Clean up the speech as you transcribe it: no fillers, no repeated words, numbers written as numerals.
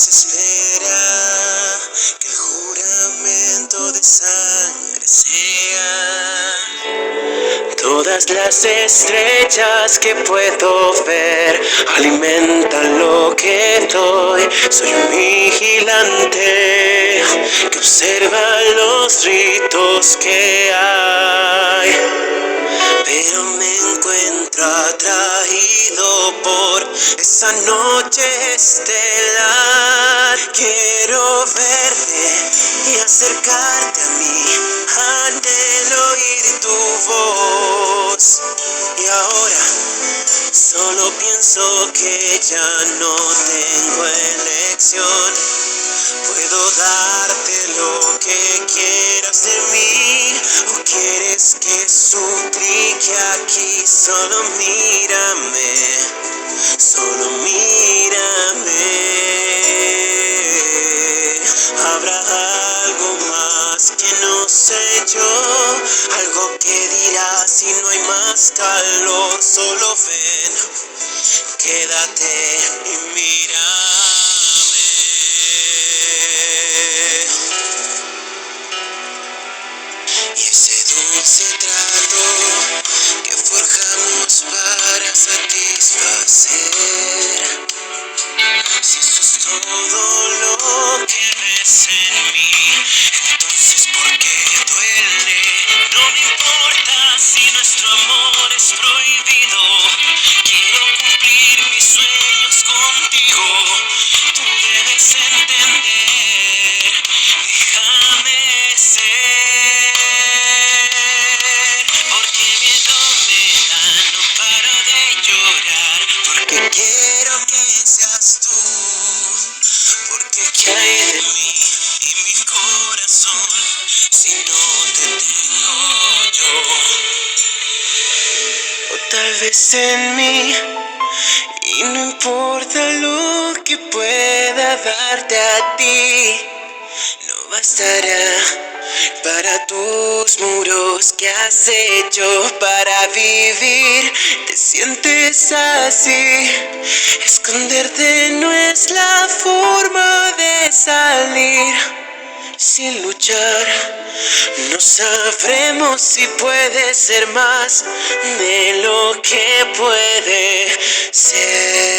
desespera que el juramento de sangre sea. Todas las estrellas que puedo ver alimentan lo que doy. Soy un vigilante que observa los ritos que hay, pero me encuentro atraído por esa noche estelar. Quiero verte y acercarte a mí, anhelo oír tu voz. Y ahora solo pienso que ya no tengo elección. Puedo darte lo que quieras de mí, o quieres que suplique aquí. Solo mírame, solo mírame. Habrá algo más que no sé yo, algo que dirás si no hay más calor. Solo ven, quédate y mírame. Y ese dulce trato que forjamos para satisfacer, si eso es todo lo que ves en mí, entonces ¿por qué duele? No me importa si nuestro amor es prohibido. Quiero cumplir mis sueños contigo. Tú debes entender, déjame ser. Porque miedo me da, no paro de llorar. Porque quiero que seas tú. Porque ¿qué hay de mí y mi corazón si no te tengo yo? O tal vez en mí, y no importa lo que pueda darte a ti, no bastará para tus muros que has hecho para vivir. Te sientes así, esconderte no es la forma de salir. Sin luchar, no sabremos si puede ser más de lo que puede ser.